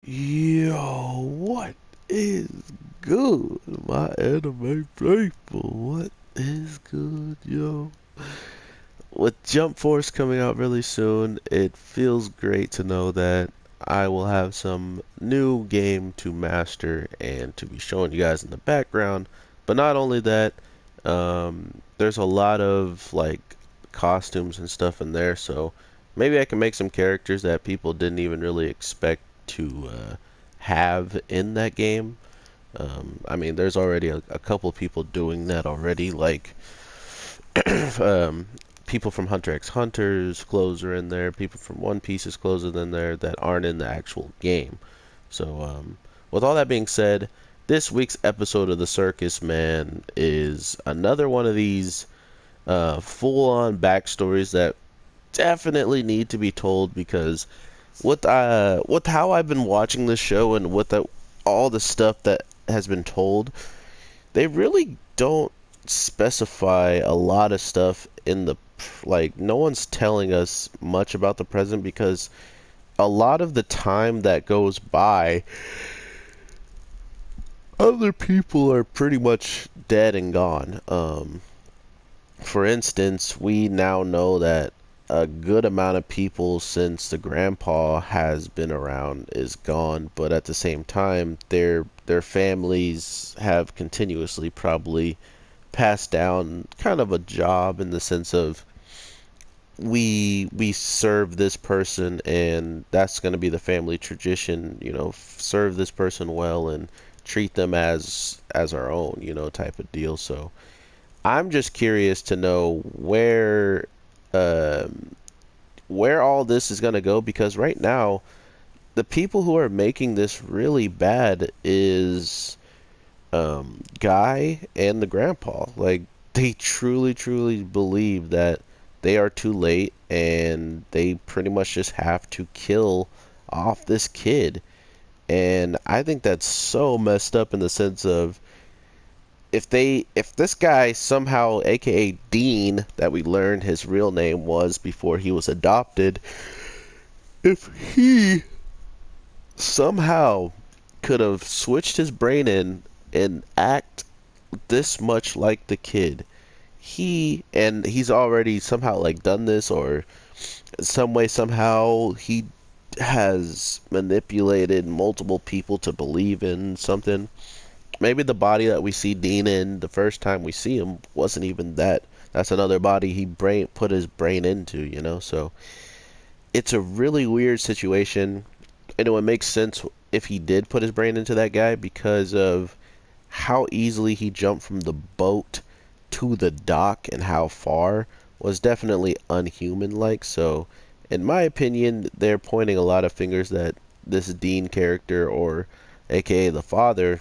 Yo, what is good, my anime faithful? What is good, yo? With Jump Force coming out really soon, it feels great to know that I will have some new game to master and to be showing you guys in the background. But not only that, there's a lot of like costumes and stuff in there, so maybe I can make some characters that people didn't even really expect to have in that game. I mean, there's already a couple people doing that already, like um, people from Hunter x Hunter's clothes are in there, people from One Piece's clothes are in there that aren't in the actual game. So, with all that being said, this week's episode of the Circus, man, is another one of these full-on backstories that definitely need to be told because with how I've been watching this show and with all the stuff that has been told, they really don't specify a lot of stuff in the like no one's telling us much about the present because a lot of the time that goes by, other people are pretty much dead and gone. For instance, we now know that a good amount of people since the grandpa has been around is gone, but at the same time, their families have continuously probably passed down kind of a job in the sense of we serve this person and that's going to be the family tradition, serve this person well and treat them as our own, type of deal. So I'm just curious to know um, where all this is going to go because right now the people who are making this really bad is Guy and the grandpa. Like they truly believe that they are too late and they pretty much just have to kill off this kid. And I think that's so messed up in the sense of if this guy somehow, aka Dean, that we learned his real name was before he was adopted, if he somehow could have switched his brain in and act this much like the kid, he's already somehow like done this or some way somehow he has manipulated multiple people to believe in something. Maybe the body that we see Dean in the first time we see him wasn't even that. That's another body he brain put his brain into. So it's a really weird situation, and it would make sense if he did put his brain into that guy because of how easily he jumped from the boat to the dock and how far was definitely unhuman like. So, in my opinion, they're pointing a lot of fingers that this Dean character, or aka the father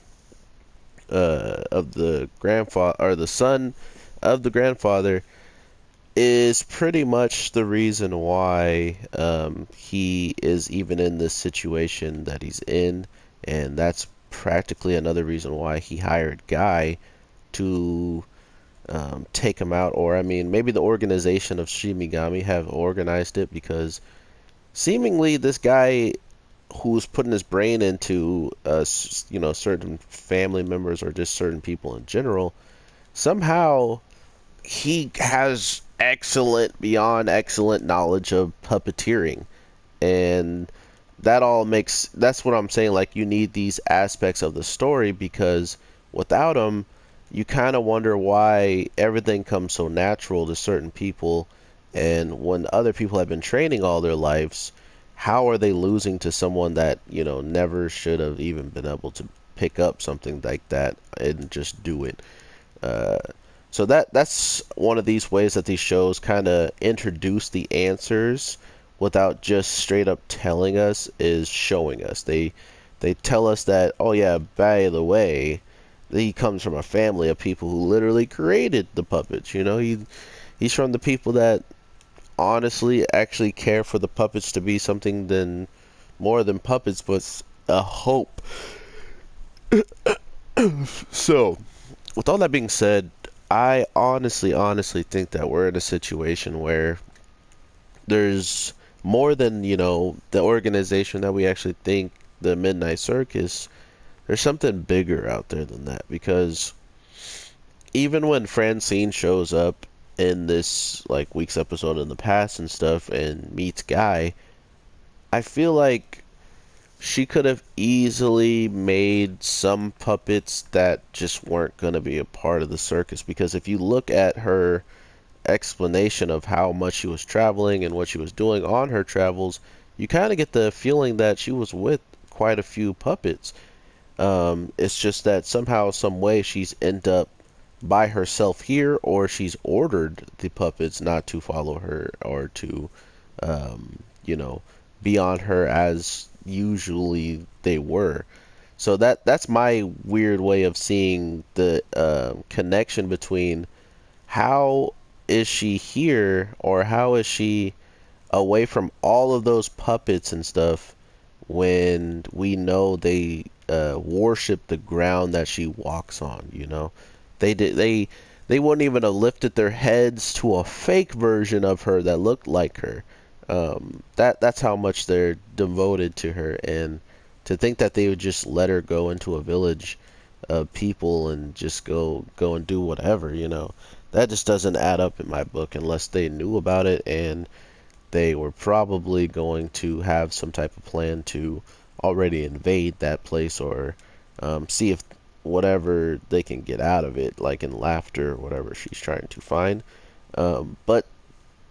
of the grandfather, or the son of the grandfather, is pretty much the reason why he is even in this situation that he's in, and that's practically another reason why he hired Guy to take him out. Or I mean, maybe the organization of Shimigami have organized it because seemingly this guy who's putting his brain into certain family members or just certain people in general, somehow he has excellent, beyond excellent knowledge of puppeteering. And that's what I'm saying. Like, you need these aspects of the story because without them, you kind of wonder why everything comes so natural to certain people. And when other people have been training all their lives, how are they losing to someone that, never should have even been able to pick up something like that and just do it? Uh, so that's one of these ways that these shows kind of introduce the answers without just straight up telling us, is showing us. They tell us that, oh yeah, by the way, he comes from a family of people who literally created the puppets. He's from the people that honestly actually care for the puppets to be something than more than puppets, but a hope. So, with all that being said, I honestly think that we're in a situation where there's more than, the organization that we actually think the Midnight Circus, there's something bigger out there than that. Because even when Francine shows up in this like week's episode in the past and stuff and meets Guy, I feel like she could have easily made some puppets that just weren't going to be a part of the circus. Because if you look at her explanation of how much she was traveling and what she was doing on her travels, you kind of get the feeling that she was with quite a few puppets. It's just that somehow, some way, she's end up by herself here, or she's ordered the puppets not to follow her or to, you know, be on her as usually they were. So that's my weird way of seeing the connection between how is she here, or how is she away from all of those puppets and stuff when we know they worship the ground that she walks on, you know? They wouldn't even have lifted their heads to a fake version of her that looked like her. That's how much they're devoted to her, and to think that they would just let her go into a village of people and just go and do whatever, you know. That just doesn't add up in my book unless they knew about it, and they were probably going to have some type of plan to already invade that place, or see if whatever they can get out of it, like in laughter or whatever she's trying to find. But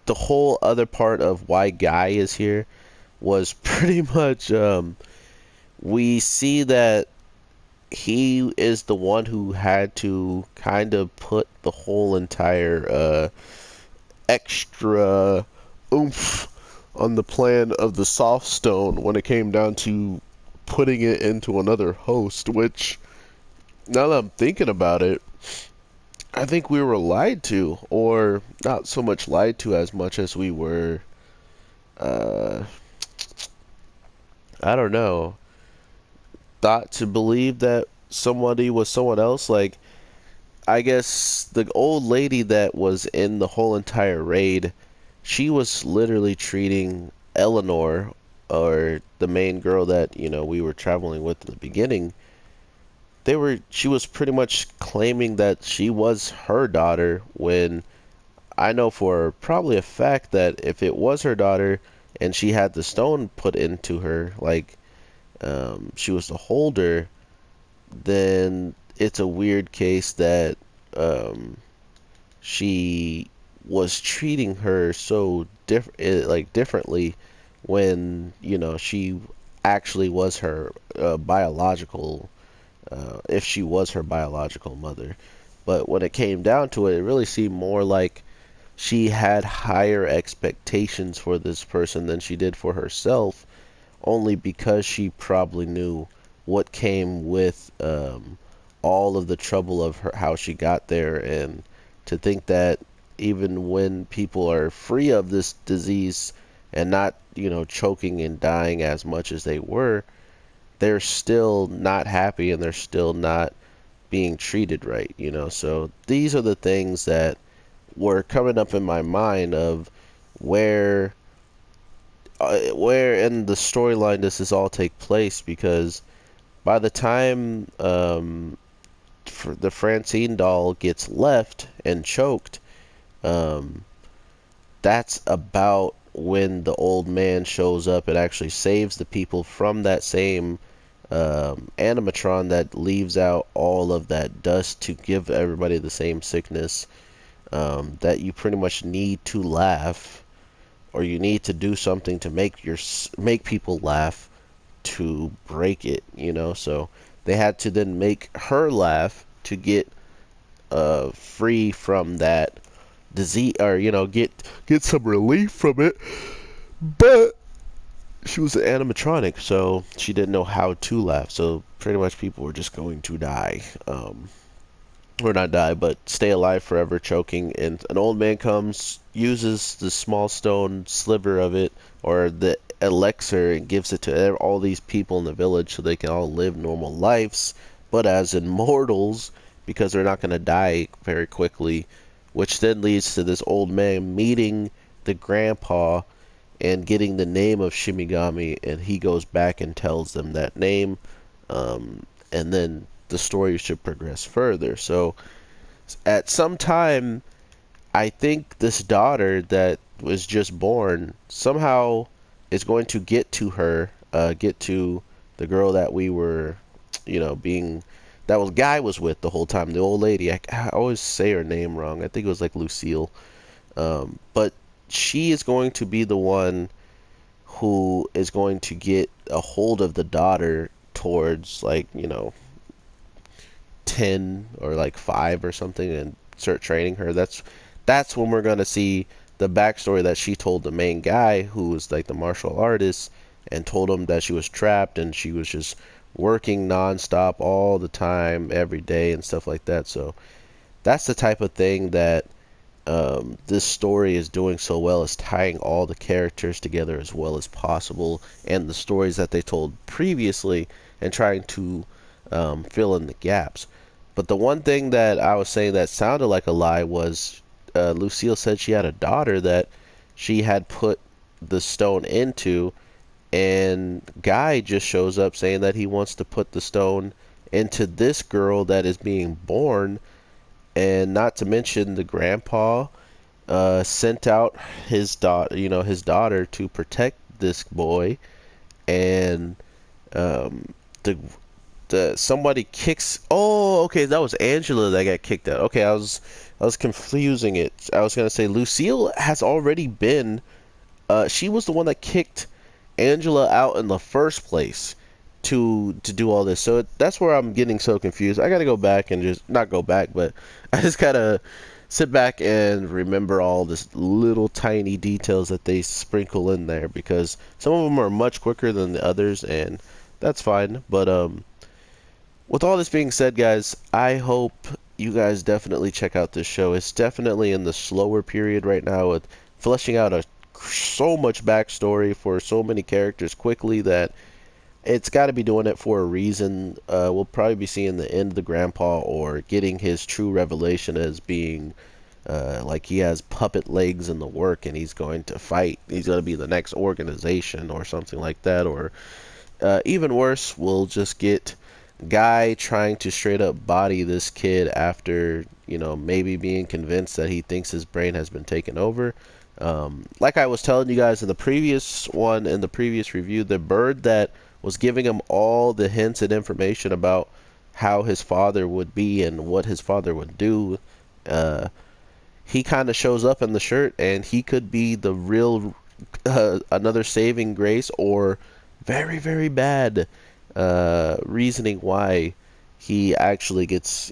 the whole other part of why Guy is here was pretty much, we see that he is the one who had to kind of put the whole entire extra oomph on the plan of the soft stone when it came down to putting it into another host, which, now that I'm thinking about it, I think we were lied to, or not so much lied to as much as we were, uh, I don't know, thought to believe that somebody was someone else. Like, I guess the old lady that was in the whole entire raid, she was literally treating Eleanor, or the main girl that, you know, we were traveling with in the beginning. She was pretty much claiming that she was her daughter, when I know for probably a fact that if it was her daughter and she had the stone put into her, like, she was the holder, then it's a weird case that she was treating her so differently, when, you know, she actually was her biological, if she was her biological mother. But when it came down to it, it really seemed more like she had higher expectations for this person than she did for herself, only because she probably knew what came with all of the trouble of her, how she got there. And to think that even when people are free of this disease and not, you know, choking and dying as much as they were, they're still not happy, and they're still not being treated right, you know. So these are the things that were coming up in my mind of where in the storyline does this all take place. Because by the time the Francine doll gets left and choked, um, that's about when the old man shows up and actually saves the people from that same animatron that leaves out all of that dust to give everybody the same sickness, that you pretty much need to laugh, or you need to do something to make people laugh to break it, you know. So they had to then make her laugh to get free from that disease, or, you know, get some relief from it. But she was an animatronic, so she didn't know how to laugh. So pretty much people were just going to die, or not die, but stay alive forever, choking. And an old man comes, uses the small stone sliver of it, or the elixir, and gives it to all these people in the village so they can all live normal lives, but as immortals, because they're not going to die very quickly. Which then leads to this old man meeting the grandpa and getting the name of Shimigami, and he goes back and tells them that name, and then the story should progress further. So at some time, I think this daughter that was just born somehow is going to get to her, get to the girl that we were, being that was guy was with the whole time, the old lady. I always say her name wrong. I think it was like Lucille. But she is going to be the one who is going to get a hold of the daughter towards like 10 or like 5 or something, and start training her. That's when we're going to see the backstory that she told the main guy, who was like the martial artist, and told him that she was trapped and she was just working nonstop all the time every day and stuff like that. So that's the type of thing that this story is doing so well, is tying all the characters together as well as possible, and the stories that they told previously, and trying to fill in the gaps. But the one thing that I was saying that sounded like a lie was Lucille said she had a daughter that she had put the stone into, and Guy just shows up saying that he wants to put the stone into this girl that is being born. And not to mention the grandpa sent out his daughter to protect this boy, and the somebody kicks. Oh, okay, that was Angela that got kicked out. Okay, I was confusing it. I was gonna say Lucille has already been. She was the one that kicked Angela out in the first place to do all this. So that's where I'm getting so confused. I gotta go back and just not go back, but I just gotta sit back and remember all this little tiny details that they sprinkle in there, because some of them are much quicker than the others, and that's fine. But with all this being said, guys, I hope you guys definitely check out this show. It's definitely in the slower period right now, with fleshing out so much backstory for so many characters quickly, that it's got to be doing it for a reason. We'll probably be seeing the end of the grandpa, or getting his true revelation as being like he has puppet legs in the work, and he's going to fight. He's going to be the next organization or something like that. Or even worse, we'll just get Guy trying to straight up body this kid after, maybe being convinced that he thinks his brain has been taken over. Like I was telling you guys in the previous review, the bird that was giving him all the hints and information about how his father would be and what his father would do, he kind of shows up in the shirt, and he could be the real another saving grace, or very, very bad reasoning why he actually gets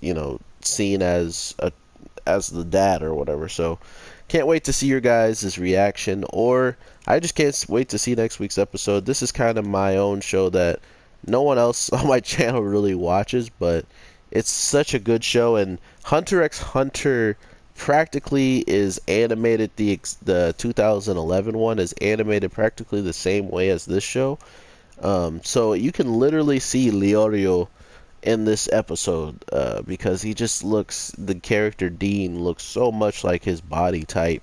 seen as the dad or whatever. So can't wait to see your guys' reaction, or I just can't wait to see next week's episode. This is kind of my own show that no one else on my channel really watches, but it's such a good show. And Hunter x Hunter practically is animated, the 2011 one is animated practically the same way as this show. So you can literally see Leorio in this episode, because the character Dean looks so much like his body type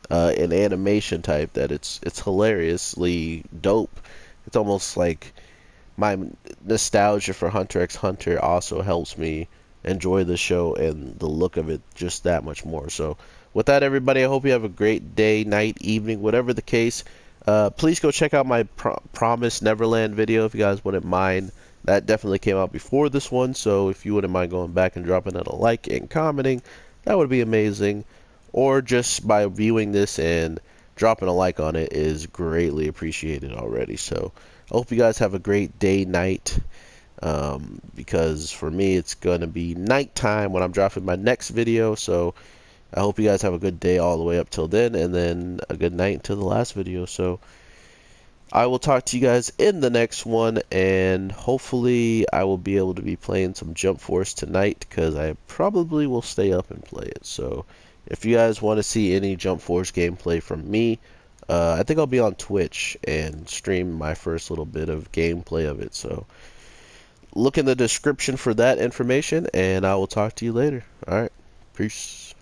and animation type, that it's hilariously dope. It's almost like my nostalgia for Hunter x Hunter also helps me enjoy the show and the look of it just that much more. So with that, everybody, I hope you have a great day, night, evening, whatever the case. Please go check out my Promised Neverland video if you guys wouldn't mind. That definitely came out before this one, so if you wouldn't mind going back and dropping it a like and commenting, that would be amazing. Or just by viewing this and dropping a like on it is greatly appreciated already. So I hope you guys have a great day, night, because for me it's going to be nighttime when I'm dropping my next video. So I hope you guys have a good day all the way up till then, and then a good night until the last video. So I will talk to you guys in the next one, and hopefully I will be able to be playing some Jump Force tonight, because I probably will stay up and play it. So if you guys want to see any Jump Force gameplay from me, I think I'll be on Twitch and stream my first little bit of gameplay of it. So look in the description for that information, and I will talk to you later. Alright, peace.